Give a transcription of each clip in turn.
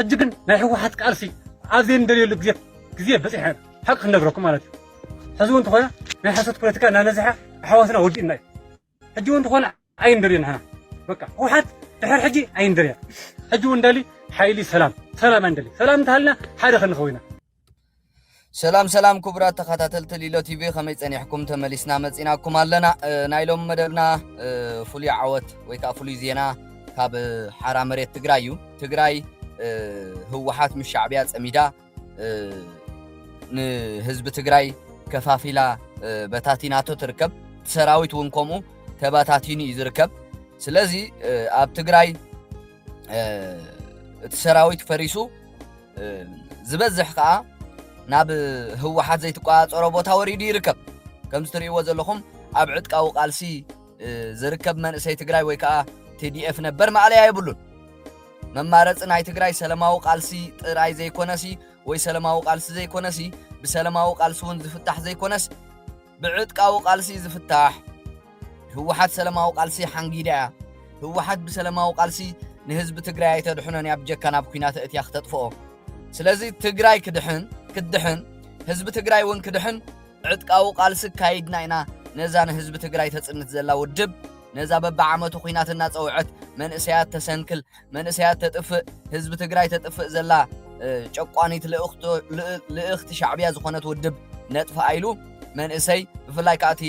حجكن ناي واحد قالسي عزين دليل جزيه بصيح حق نغركم مالتي حزو انت خويا ناي حسد بوليتيكا نازحه حواسنا ودينا حجو انت خونا عين درينا هنا بقى واحد دحر حجي عين دريا حجو اندالي حيلي سلام اندالي سلام تهلنا حدا خنخوينا سلام كبرات تخاتلت ليلو تي في خميس صنيحكم تملسنا مصيناكم علنا نايلوم مدبنا فولي عوت ويكا فولي زينا كاب حرا مريت تግራይ ህወሓት ምስ ሻዕብያ ጸሚዳ ንህዝቢ ትግራይ ከፋፊላ በታቲናቶ ትርከብ ሰራዊት እውን ከምኡ ተባታቲኒ ይዝርከብ ስለዚ ኣብ ትግራይ እቲ ሰራዊት ፈሪሱ ዝበዝሕ ከዓ ናብ ህወሓት ዘይተቋፀሮ ቦታ ወሪዱ ይርከብ ከም ትሪእዎ ዘለኹም ኣብ ዕጥቃው ቃልሲ ዝርከብ መንእሰይ ትግራይ ወይ ከዓ TDF ነበር ማዕለያ ይብሉን መማረጽ ናይ ትግራይ ሰላማዊ ቃልሲ ጥራይ ዘይኮነሲ ወይ ሰላማዊ ቃልሲ ዘይኮነሲ ብሰላማዊ ቃልሲ እውን ዝፍታሕ ዘይኮነስ ብዕጥቃው ቃልሲ ዝፍታሕ ህወሓት ሰላማዊ ቃልሲ ሓንጊዳ ህወሓት ብሰላማዊ ቃልሲ ንህዝቢ ትግራይ ተድሕኖን ያብጀካ ናብ ኩናት እትያ ክተጥፍኦ ስለዚ ትግራይ ክድሕን ህዝቢ ትግራይ እውን ክድሕን ዕጥቃው ቃልሲ ካይድና ኢና ነዛ ንህዝቢ ትግራይ ተጽንት ዘላ ውድብ ነዛ በብዓመቱ ኩናትና ጸውዐት መንእሰያት ተሰንክል መንእሰያት ተጥፍእ ህዝቢ ትግራይ ተጥፍእ ዘላ ጨቋኒት ልእኽቲ ሻዕብያ ዝኾነት ውድብ ነጥፋ አይሉ መንእሰይ ብፍላይ ካቲ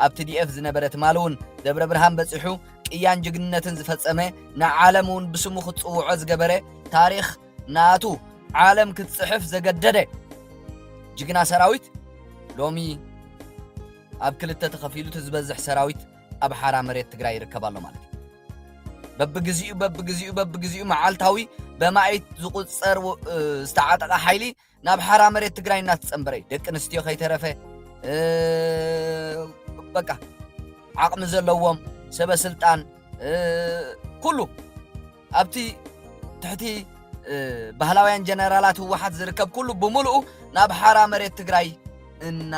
ኣብ TDF ዝነበረት ማሉን ደብረ ብርሃን በጽሑ ቅያን ጅግንነትን ዝፈጸመ ንዓለም እውን ብስሙ ክጽውዖ ዝገበረ ታሪኽ ናቱ ዓለም ክትጽሕፍ ዘገደደ ጅግና ሰራዊት ሎሚ ኣብ ክልተ ተኸፊሉ ዝበዝሕ ሰራዊት ኣብ ሓራ መሬት ትግራይ ይርከባሎ ማለት በብግዚኡ መዓልታዊ በማይት ዝቁጸር ዝተዓጠቀ ኃይሊ ናብ ሓራ መሬት ትግራይ እናተጸምበረ ደቂ ንስትዮ ከይተረፈ በቃ ዓቅሚ ዘለዎም ሰበ ስልጣን ኩሉ ኣብቲ ትሕቲ ባህላውያን ጀነራላት ህወሓት ዝርከብ ኩሉ ብሙሉኡ ናብ ሓራ መሬት ትግራይ እና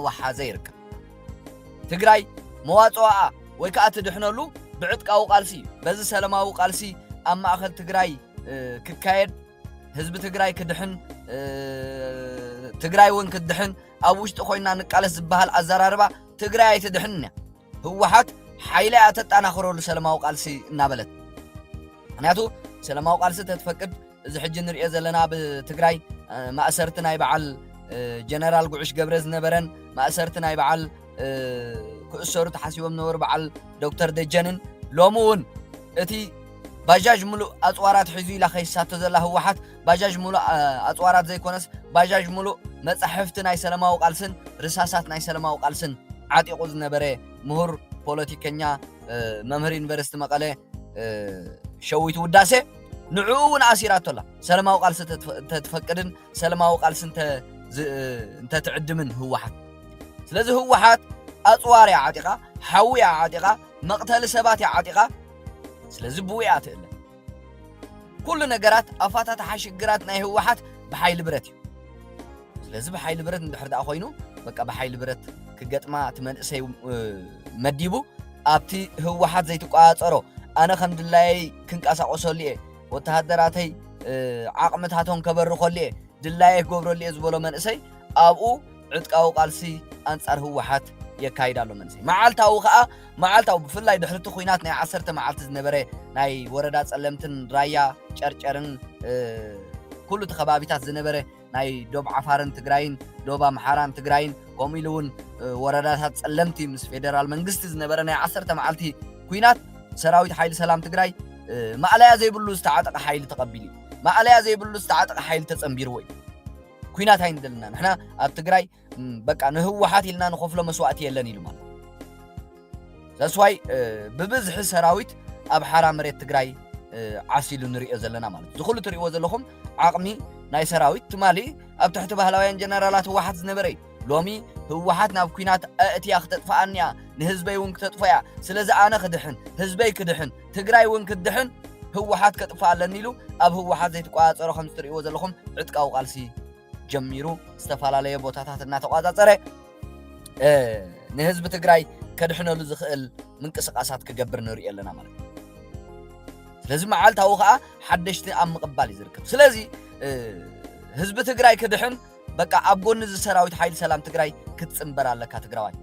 ወሓዘ ይርከብ ትግራይ መዋጽዋ ወይ ከዓ ትድሕነሉ ብዕጥቃው ቃልሲ በዚ ሰላማዊ ቃልሲ ኣብ ማእኸል ትግራይ ክካየድ ህዝቢ ትግራይ ክድሕን ትግራይ እውን ክድሕን ኣብ ውሽጢ ኮይና ንቃለስ ዝበሃል ኣዘራርባ ትግራይ ኣይትድሕንና ህወሓት ሓይለ ኣተጣናኽረሉ ሰላማዊ ቃልሲ እናበለት ምክንያቱ ሰላማዊ ቃልሲ ተትፈቅድ እዚ ሕጂ ንሪኦ ዘለና ብትግራይ ማእሰርቲ ናይ በዓል ጀነራል ጉዑሽ ገብረ ዝነበረን ማእሰርቲ ናይ በዓል ክእሰሩ ተሓሲቦም ነበሩ በዓል ዶክተር ደጀንን ሎሙውን እቲ ባጃጅ ሙሉእ ኣጽዋራት ሒዙ ኢላ ከይሳቶ ዘላ ህወሓት ባጃጅ ሙሉእ ኣጽዋራት ዘይኮነስ ባጃጅ ሙሉእ መጻሕፍቲ ናይ ሰላማዊ ቃልስን ርሳሳት ናይ ሰላማዊ ቃልስን ዓጢቑ ዝነበረ ምሁር ፖለቲከኛ መምህር ዩኒቨርሲቲ መቐለ ሸዊት ውዳሴ ንዕኡ እውን ኣሲራቶላ ሰላማዊ ቃልሲ ተትፈቅድን ሰላማዊ ቃልሲ እንተትዕድምን ህወሓት ስለዚ ህወሓት ኣጽዋርያ ዓጢቓ ሓዊያ ዓጢቓ መቕተሊ ሰባት ዓጢቓ ስለዚ ብውያ ትእለ ኩሉ ነገራት ኣፋታት ሓሽግራት ናይ ህወሓት ብሓይሊ ብረት እዩ ስለዚ ብሓይሊ ብረት እንድሕር ዳኣ ኮይኑ በቃ ብሓይሊ ብረት ክገጥማ ትመንእሰይ መዲቡ ኣብቲ ህወሓት ዘይተቋጸሮ ኣነ ከም ድላይ ክንቀሳቀሰሉ እየ ወተሃደራተይ ዓቅምታቶም ከበርኾሉ እየ ድላይ ክገብረሉ እየ ዝበሎ መንእሰይ ኣብኡ ዕጥቃዊ ቃልሲ ኣንጻር ህወሓት የካይዳሎ መንእሰይ መዓልታዊ ከዓ መዓልታዊ ብፍላይ ድሕርቲ ኩናት ናይ 10 መዓልቲ ዝነበረ ናይ ወረዳ ጸለምትን ራያ ጨርጨርን ኩሉ ተኸባቢታት ዝነበረ ናይ ዶብ ዓፋርን ትግራይን ዶብ ኣምሓራን ትግራይን ከምኡ እውን ወረዳታት ጸለምቲ ምስ ፌደራል መንግስቲ ዝነበረ ናይ 10 መዓልቲ ኩናት ሰራዊት ሓይሊ ሰላም ትግራይ ማዕለያ ዘይብሉ ዝተዓጠቀ ሓይሊ ተቀቢሉ ማዕለያ ዘይብሉ ዝተዓጠቀ ሓይሊ ተጸምቢርዎ ኩናት ኣይንደልና ንሕና ኣብ ትግራይ በቃ ንህወሓት ኢልና ንኸፍሎ መስዋዕቲ የለን ኢሉ ማለት ዘስዋይ ብብዝሒ ሰራዊት ኣብ ሓራ መሬት ትግራይ ዓሲሉ ንሪኦ ዘለና ማለት ዝኹሉ ትሪእዎ ዘለኹም ዓቕሚ ናይ ሰራዊት ትማሊ ኣብ ትሕቲ ባህላውያን ጀነራላት ህወሓት ዝነበረ ሎሚ ህወሓት ናብ ኩናት እትያ ክተጥፋኣንያ ንህዝበይ እውን ክተጥፋያ ስለዚ ኣነ ክድሕን ህዝበይ ክድሕን ትግራይ እውን ክድሕን ህወሓት ከጥፋኣለኒ ኢሉ ኣብ ህወሓት ዘይተቋጸሮ ከም ትሪእዎ ዘለኹም ዕጥቃዊ ቃልሲ ጀሚሩ ዝተፈላለዩ ቦታታት እናተቋጻጸረ ንህዝቢ ትግራይ ከድሕነሉ ዝኽእል ምንቅስቃሳት ክገብር ንሪኦ ኣለና ማለት ስለዚ መዓልታዊ ከዓ ሓደሽቲ ኣብ ምቕባል እዩ ዝርከብ ስለዚ ህዝቢ ትግራይ ክድሕን በቃ ኣብ ጎኒ ሰራዊት ሓይሊ ሰላም ትግራይ ክትፅምበር ኣለካ ትግራዋይ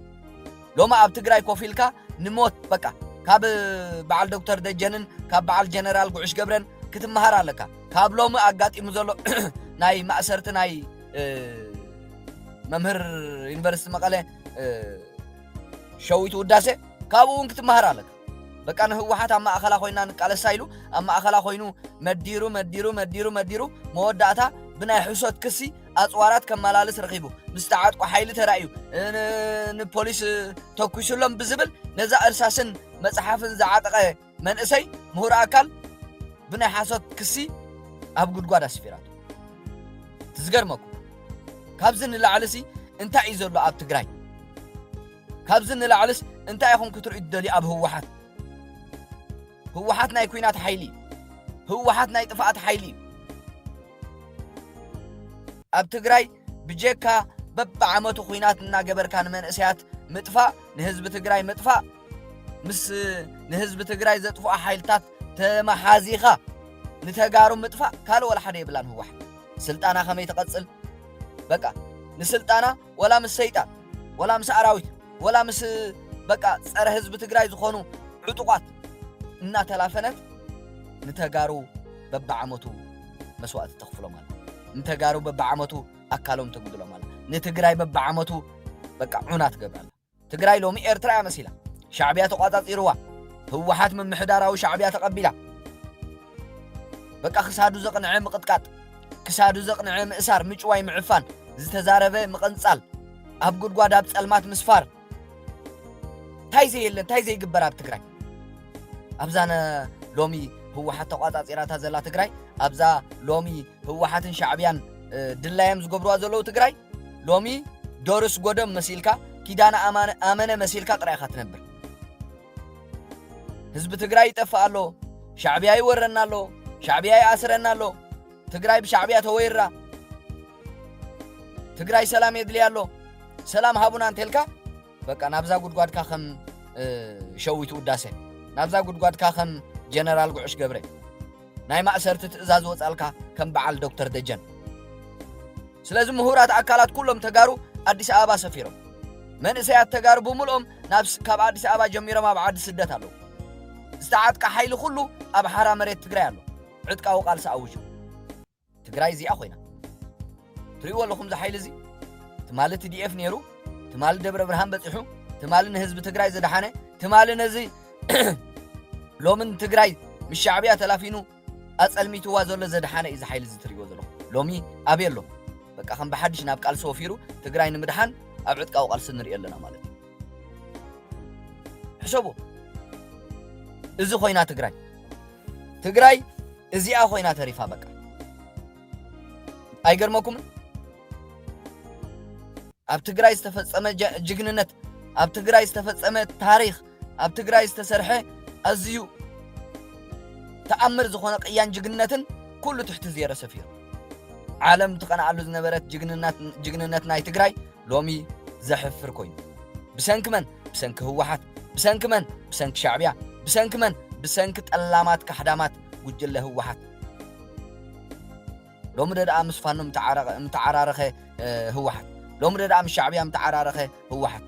ሎማ ኣብ ትግራይ ኮፍ ኢልካ ንሞት በቃ ካብ በዓል ዶክተር ደጀንን ካብ በዓል ጀነራል ጉዕሽ ገብረን ክትመሃር ኣለካ ካብ ሎሚ ኣጋጢሙ ዘሎ ናይ ማእሰርቲ ናይ መምህር ዩኒቨርሲቲ መቐለ ሸዊት ውዳሴ ካብኡ እውን ክትመሃር ኣለካ በቃ ንህወሓት ኣብ ማእኸላ ኮይና ንቃለሳ ኢሉ ኣብ ማእኸላ ኮይኑ መዲሩ መወዳእታ ብናይ ሕሶት ክሲ ኣፅዋራት ከመላልስ ረኺቡ ምስ ተዓጥቆ ሓይሊ ተራእዩ ንፖሊስ ተኩሱሎም ብዝብል ነዛ እርሳስን መፅሓፍን ዝዓጠቐ መንእሰይ ምሁር ኣካል ብናይ ሓሶት ክሲ ኣብ ጉድጓድ ኣስፊራቱ ትዝገርመኩ ካብዚ ንላዕልሲ እንታይ እዩ ዘሎ ኣብ ትግራይ ካብዚ ንላዕልስ እንታይ ይኹም ክትርእዩ ትደልዩ ኣብ ህወሓት ናይ ኩናት ሓይሊ ህወሓት ናይ ጥፋኣት ሓይሊ ኣብ ትግራይ ብጀካ በብዓመቱ ኩናት እናገበርካ ንመንእሰያት ምጥፋእ ንህዝቢ ትግራይ ምጥፋእ ምስ ንህዝቢ ትግራይ ዘጥፍኡ ሓይልታት ተመሓዚኻ ንተጋሩ ምጥፋእ ካልእ ወላ ሓደ የብላን ህወሓት ስልጣና ከመይ ተቐፅል በቃ ንስልጣና ወላ ምስ ሰይጣን ወላ ምስ ኣራዊት ወላ ምስ በቃ ፀረ ህዝቢ ትግራይ ዝኾኑ ዕጡቋት እናተላፈነት ንተጋሩ በብዓመቱ መስዋዕቲ ተኽፍሎም ኣለ ንተጋሩ በብዓመቱ ኣካሎም ተጉድሎም ኣለ ንትግራይ በብዓመቱ በቃ ዑና ትገብራላ ትግራይ ሎሚ ኤርትራ እያ መሲላ ሻዕብያ ተቋፃፂርዋ ህወሓት ምምሕዳራዊ ሻዕብያ ተቐቢላ በቃ ክሳዱ ዘቕንዐ ምቕጥቃጥ ክሳዱ ዘቕንዐ ምእሳር ምጭዋይ ምዕፋን ዝተዛረበ ምቕንፃል ኣብ ጉድጓድ ኣብ ፀልማት ምስፋር እንታይ ዘየለን እንታይ ዘይግበር ኣብ ትግራይ ኣብዛነ ሎሚ ህወሓት ተቋፃፂራታ ዘላ ትግራይ ኣብዛ ሎሚ ህወሓትን ሻዕብያን ድላዮም ዝገብርዋ ዘለዉ ትግራይ ሎሚ ዶርስ ጎደም መሲልካ ኪዳነ ኣመነ መሲልካ ጥራይኻ ትነብር ህዝቢ ትግራይ ይጠፍእ ኣሎ ሻዕብያ ይወረና ኣሎ ሻዕብያ ይኣስረና ኣሎ ትግራይ ብሻዕብያ ተወይራ ትግራይ ሰላም የድልያ ኣሎ ሰላም ሃቡና እንተልካ በቃ ናብዛ ጉድጓድካ ከም ሸዊት ውዳሴ ናብዛ ጉድጓድካ ከም ጀነራል ጉዕሽ ገብረ ናይ ማእሰርቲ ትእዛዝ ወፃልካ ከም በዓል ዶክተር ደጀን ስለዚ ምሁራት ኣካላት ኩሎም ተጋሩ ኣዲስ ኣበባ ሰፊሮም መንእሰያት ተጋሩ ብምልኦም ካብ ኣዲስ ኣበባ ጀሚሮም ኣብ ዓዲ ስደት ኣለዉ ዝተዓጥቃ ሓይሊ ኩሉ ኣብ ሓራ መሬት ትግራይ ኣሎ ዕጥቃዊ ቃልሲ ኣውጁ ትግራይ እዚኣ ኮይና ትሪእዎ ኣለኹም ዚ ሓይሊ እዚ ትማሊ TDF ነይሩ ትማሊ ደብረ ብርሃን በፂሑ ትማሊ ንህዝቢ ትግራይ ዘድሓነ ትማሊ ነዚ ሎምን ትግራይ ምስ ሻዕብያ ተላፊኑ ኣፀልሚትዋ ዘሎ ዘድሓነ እዩ ዚ ሓይሊ እዚ ትሪእዎ ዘለኹም ሎሚ ኣበይ ኣሎ በቃ ከም ብሓድሽ ናብ ቃልሲ ወፊሩ ትግራይ ንምድሓን ኣብ ዕጥቃዊ ቃልሲ ንሪኢ ኣለና ማለት እዩ ሕሰቡ እዚ ኮይና ትግራይ እዚኣ ኮይና ተሪፋ በቃ ኣይገርመኩምን ኣብ ትግራይ ዝተፈጸመ ጅግንነት ኣብ ትግራይ ዝተፈጸመ ታሪኽ ኣብ ትግራይ ዝተሰርሐ ኣዝዩ ተኣምር ዝኾነ ቅያን ጅግንነትን ኩሉ ትሕቲ ዜሮ ሰፊሩ ዓለም ትቐናዓሉ ዝነበረት ጅግንነት ናይ ትግራይ ሎሚ ዘሕፍር ኮይኑ ብሰንኪ መን ብሰንኪ ህወሓት ብሰንኪ መን ብሰንኪ ሻዕብያ ብሰንኪ መን ብሰንኪ ጠላማት ካሕዳማት ጉጅለ ህወሓት ሎሚ ደኣ ምስ ፋኖ ምተዓራረኸ ህወሓት ሎሚ ደኣ ምስ ሻዕብያ ምተዓራረኸ ህወሓት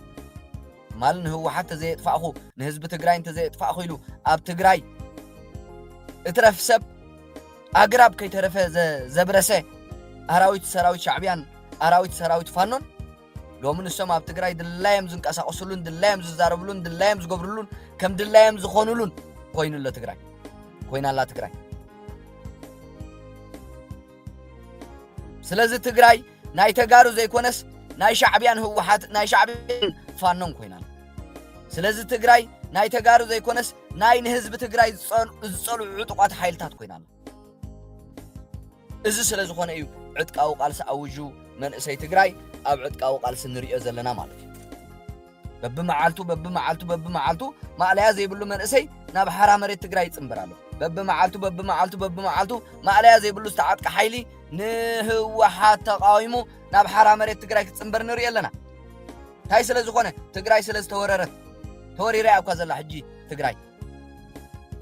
ማል ንህወሓት ተዘየጥፋእኹ ንህዝቢ ትግራይ እንተዘየጥፋእኹ ኢሉ ኣብ ትግራይ እትረፍ ሰብ ኣግራብ ከይተረፈ ዘብረሰ ኣራዊት ሰራዊት ሻዕብያን ኣራዊት ሰራዊት ፋኖን ሎሚ ንሶም ኣብ ትግራይ ድላዮም ዝንቀሳቀሱሉን ድላዮም ዝዛረብሉን ድላዮም ዝገብሩሉን ከም ድላዮም ዝኾኑሉን ኮይኑሎ ትግራይ ኮይናላ ትግራይ ስለዚ ትግራይ ናይ ተጋሩ ዘይኮነስ ናይ ሻዕብያን ህወሓት ናይ ሻዕብያን ፋኖን ኮይናላ ስለዚ ትግራይ ናይ ተጋሩ ዘይኮነስ ናይ ንህዝቢ ትግራይ ዝጸልዑ ዕጡቋት ሓይልታት ኮይናላ እዚ ስለ ዝኾነ እዩ ዕጥቃዊ ቃልሲ ኣውጁ መንእሰይ ትግራይ ኣብ ዕጥቃዊ ቃልሲ ንሪኦ ዘለና ማለት እዩ በብመዓልቱ ማዕለያ ዘይብሉ መንእሰይ ናብ ሓራ መሬት ትግራይ ይፅምበር ኣሎ በብመዓልቱ ማዕለያ ዘይብሉ ዝተዓጥቃ ሓይሊ ንህወሓት ተቃዊሙ ናብ ሓራ መሬት ትግራይ ክትፅምበር ንሪኦ ኣለና እንታይ ስለ ዝኾነ ትግራይ ስለ ዝተወረረት ተወሪራ ኣብካ ዘላ ሕጂ ትግራይ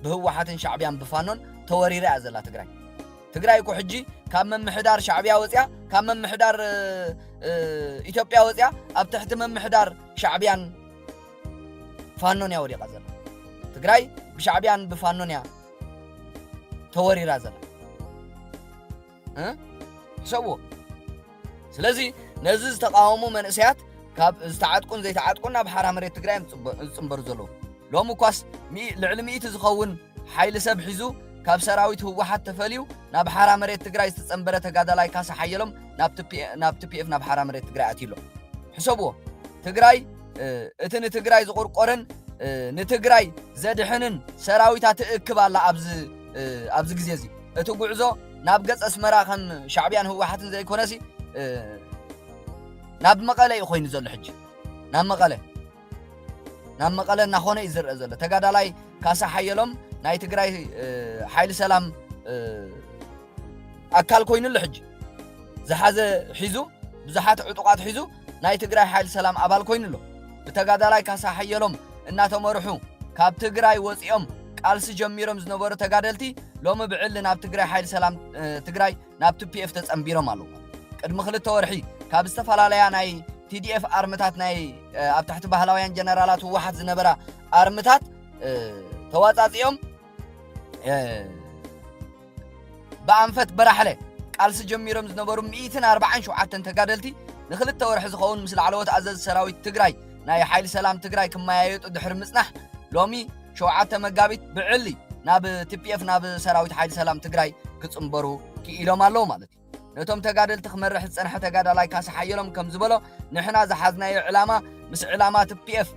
بهوحاتن شعبيان بفانون توريرا أزلا تግራይ كو حجي كام ممحدار شعبيا وصيا كام ممحدار إثيوبيا وصيا أب تحت ممحدار شعبيان فانون يا وريقا زلا تግራይ بشعبيان بفانون يا توريرا زلا حسبو سلازي نزز تقاومو منسيات كاب استعادكون زي تعادكون بحرا مريت تግራይ صنبر زلو لومو كواس لعلميت زخون حيل سب حيزو كاب سراويت هوحات تفليو ناب حرا مريت تግራይ تتصنبره تغادلاي كاس حيلم ناب تبي اف ناب حرا مريت تግራይ اتيلو حسبو تግራይ اتن تግራይ زقرقرن نتግራይ زدحنن سراويتا تاكبالا ابز غزيزي اتو غعزو ناب قص اسمرا كم شعبيان هوحاتن زي كونسي ناب مقاله يخوين زل حج ناب مقاله نخونه يزرق زل تغادلاي كاسا حيلم ناي تግራይ حيل سلام اكل كوين الحج زحازه حيزو بزحات عطقات حيزو ناي تግራይ حيل سلام ابال كوين له بتغادلاي كاسا حيلم እናቶም መርሑ ካብ ትግራይ ወጽኦም ቃልሲ ጀሚሮም ዝነበሩ ተጋደልቲ ሎሚ ብዕል ናብ ትግራይ ሓይል ሰላም ትግራይ ናብ TPF ተጸምቢሮም ኣለዉ ቅድሚ 2 ወርሒ ካብ ዝተፈላላያ ናይ TDF ኣርምታት ናይ ኣብ ታሕቲ ባህላውያን ጀነራላት ወሓት ዝነበራ ኣርምታት ተዋጻጺኦም በአንፈት በራሕለ ቃልሲ ጀሚሮም ዝነበሩ 147 ተጋደልቲ ን2 ወርሒ ዝኸውን ምስ ላዕለዎት ኣዘዝ ሰራዊት ትግራይ ناي حيل سلام تግራይ كمايط دحر مصنح لومي شوعته مغابيت بعلي ناب TPF ناب سراويت حيل سلام تግራይ كصمبرو كيلوم الله مالتي نتوم تغادل تخمرح صنح تغادلاي كاس حيلوم كم زبلو نحنا زحزناي علامه مس علامه TPF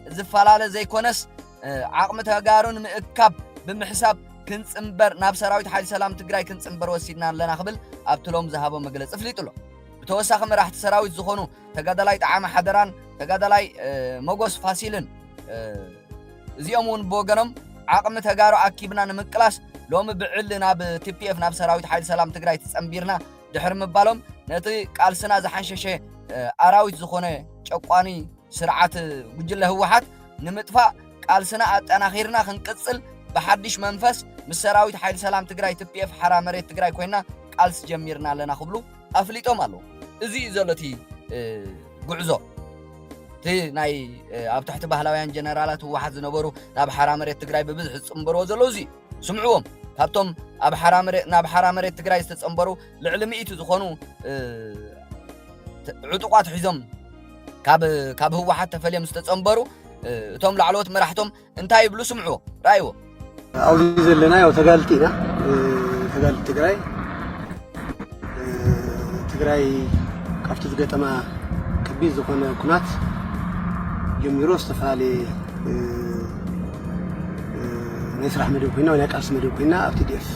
زفلاله زي كونس عقم تغارون مكاب بمحساب كنصمبر ناب سراويت حيل سلام تግራይ كنصمبر وسيدنا لنا خبل ابتلوم ذهبو مغلص فليطلو بتوسخ مراحت سراويت زخونو تغادلاي طعام حدران تغادلاي مغوس فاسيلن زيومون بوغنم عقم تغارو اكيبنا نمقلاس لوم بعلنا بTPF ناب سراويت حيل سلام تግራይ تصمبيرنا دحر مبالوم نتي قالسنا زحنششه اراويت زخونه ጨቋኒ ስርዓት ጉጅለ ህወሓት ንምጥፋ ቃልስና አጠናኺርና ክንቅጽል بحدش መንፈስ مسراويت حيل سلام تግራይ TPF حرا مريت تግራይ ኮይና ቃልስ ጀሚርና ለና خبلو أفليتهم አሉ እዚ ዘለቲ ጉዕዞ ናይ ኣብ ታሕቲ ባህላውያን ጀነራላት ወሓት ዝነበሩ ናብ ሓራ መሬት ትግራይ በብዝሕ ጽምበሮ ዘሎ እዚ ስምዑዎም ካብቶም ኣብ ሓራ መሬት ናብ ሓራ መሬት ትግራይ ዝተጸምበሩ ልዕሊ 100 ዝኾኑ ዕጡቋት ሒዞም ካብ ህወሓት ተፈልዮም ዝተጸምበሩ እቶም ላዕለዎት መራሕቶም እንታይ ይብሉ ስምዑዎ ራእይዎ ኣብዚ ዘለና ያው ተጋልጢና ተጋልጥ ትግራይ ካብቲ ዝገጠማ ከቢድ ዝኾነ ኩናት ጀሚሮ ዝተፋላለየ ናይ ስራሕ መደብ ኮይና ወይ ናይ ቃልሲ መደብ ኮይና ኣብ TDF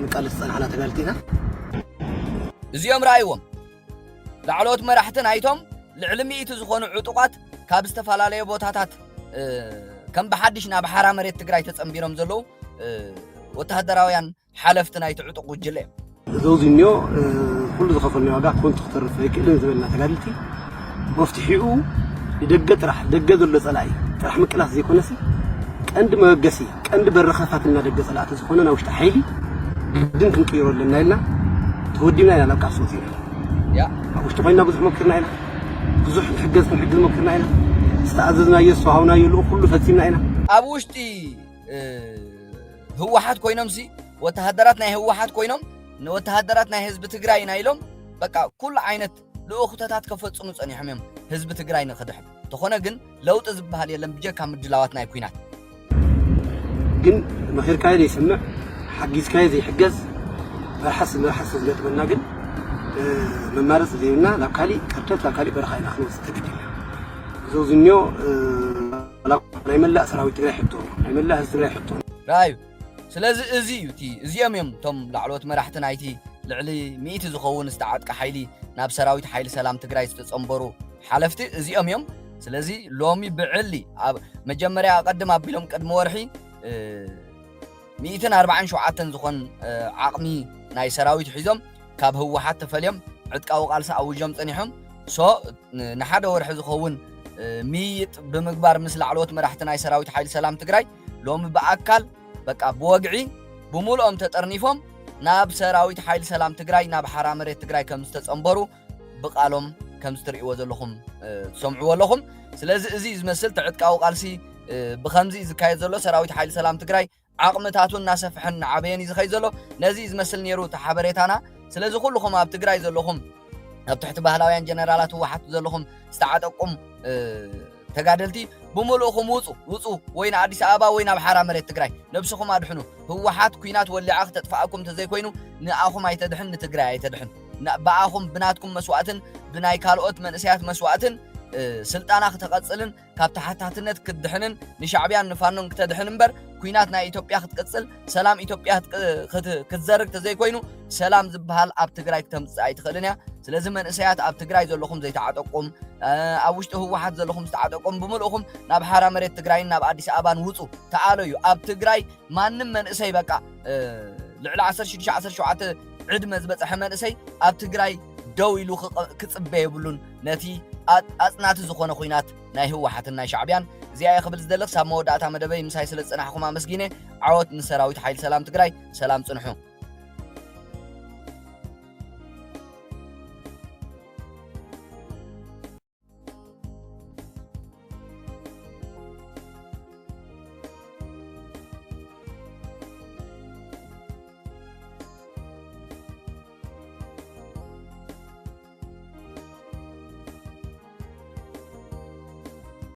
ንቃልሲ ፀናሕና ተጋልጢና እዚኦም ራእይዎም ላዕለዎት መራሕቲ ናይቶም ልዕሊ 100 ዝኾኑ ዕጡቋት ካብ ዝተፋላለየ ቦታታት ከም ብሓድሽ ናብ ሓራ መሬት ትግራይ ተጸምቢሮም ዘለዉ ወተሃደራውያን ሓለፍቲ ናይቲ ዕጡቕ ጉጅለ زوزينيو كل زخفلني واقع كنت اخترف هيك اللي زبلنا تقالتي مفتحيو يدقت راح دقت ولا صلاي راح مكلاس زي كونسي عند ما قسي عند برخفاتنا دقت صلاه زخوننا وشت حيلي دنك نقيرو لنا لنا تودينا لنا نبقى صوتي يا وشت بينا بزح مكرنا لنا بزح حجز مكرنا لنا استعذنا يسوهونا يلو كله فتينا لنا ابوشتي هوحات كوينمسي وتهدراتنا هوحات كوينم نوتهدرات ናይ ህዝብ ትግራይ ናይሎም በቃ ኩሉ ዓይነት ለኡኽተታት ከፈጽሙ ጸኒሖም ህዝብ ትግራይ ንኽድሕ ተኾነ ግን ለውጥ ዝበሃል የለም ብጀካ ምድላዋት ናይ ኩናት ግን መኽርካይ ይስምዕ ሓጊዝካይ ዘይሕገዝ ፈርሐስ ዝገጥመና ግን መማረጽ ዘይና ናብ ካሊእ ከርተት ናብ ካሊእ በረኻ ኢና ክንወስድ ተገዲድና ዘውዝንዮ ናይ መላእ ሰራዊት ትግራይ ሕቶ ናይ መላእ ህዝቢ ትግራይ ሕቶ ራዩ ስለዚ እዚ ዩቲ እዚኦም እዮም ቶም ላዕሎት መራሕቲ ናይቲ ልዕሊ 100 ዝኸውን ዝተዓጥቃ ሓይሊ ናብ ሰራዊት ሓይሊ ሰላም ትግራይ ዝተጸምበሩ ሓለፍቲ እዚኦም እዮም ስለዚ ሎሚ ብዕሊ ኣብ መጀመርያ ቀድም ኣቢሎም ቀድሞ ወርሒ 147 ዝኾን ዓቕሚ ናይ ሰራዊት ሒዞም ካብ ህወሓት ተፈልዮም ዕጥቃዊ ቃልሲ ኣውጆም ጸኒሖም ንሓደ ወርሒ ዝኸውን ሚይጥ ብምግባር ምስ ላዕሎት መራሕቲ ናይ ሰራዊት ሓይሊ ሰላም ትግራይ ሎሚ በአካል በቃ በወግዒ ብሙሉኦም ተጠርኒፎም ናብ ሰራዊት ሓይሊ ሰላም ትግራይ ናብ ሓራ መሬት ትግራይ ከም ዝተጸምበሩ ብቃሎም ከም ዝትርእይዎ ዘለኹም ትሰምዕዎ ኣለኹም ስለዚ እዚ ዝመስል ትዕጥቃዊ ቃልሲ ብከምዚ ዝካየድ ዘሎ ሰራዊት ሓይሊ ሰላም ትግራይ ዓቕምታቱን እናሰፍሐን ዓበየን ዝኸይ ዘሎ ነዚ ዝመስል ነይሩ ተሓበሬታና ስለዚ ኩልኹም ኣብ ትግራይ ዘለኹም ኣብ ትሕቲ ባህላውያን ጀነራላት ህወሓት ዘለኹም ዝተዓጠቁም ተጋደልቲ ብሙሉእኹም ውፁ ወይ ናብ ኣዲስ ኣበባ ወይ ናብ ሓራ መሬት ትግራይ ነብስኹም ኣድሕኑ ህወሓት ኩናት ወሊዓ ክተጥፋኣኩም ተዘይኮይኑ ንኣኹም ኣይተድሕን ንትግራይ ኣይተድሕን በኣኹም ብናትኩም መስዋዕትን ብናይ ካልኦት መንእሰያት መስዋዕትን ስልጣና ክትቀጽልን ካብ ተሓታትነት ክትድሕንን ንሻዕብያን ንፋኖን ክትድሕን እምበር ኩናት ናይ ኢትዮጵያ ክትቀጽል ሰላም ኢትዮጵያ ክትዘርግ ተዘይኮይኑ ሰላም ዝበሃል ኣብ ትግራይ ክተምጽእ ኣይትኽእልን እያ ስለዚ መንእሰያት ኣብ ትግራይ ዘለኹም ዘይተዓጠቁም ኣብ ውሽጢ ህወሓት ዘለኹም ዝተዓጠቁም ብምልእኹም ናብ ሓራ መሬት ትግራይን ናብ ኣዲስ ኣበባን ውፁ ተኣለዩ ኣብ ትግራይ ማንም መንእሰይ በቃ ልዕሊ 16-17 ዕድመ ዝበፅሐ መንእሰይ ኣብ ትግራይ ደው ኢሉ ክጽበ የብሉን ነቲ ኣጽናቲ ዝኾነ ኩናት ናይ ህወሓትን ናይ ሻዕብያን እዚኣ የኽብል ዝደለኽ ሳብ መወዳእታ መደበይ ምሳይ ስለ ዝጸናሕኹም ኣመስጊነ ዓወት ንሰራዊት ሓይሊ ሰላም ትግራይ ሰላም ጽንሑ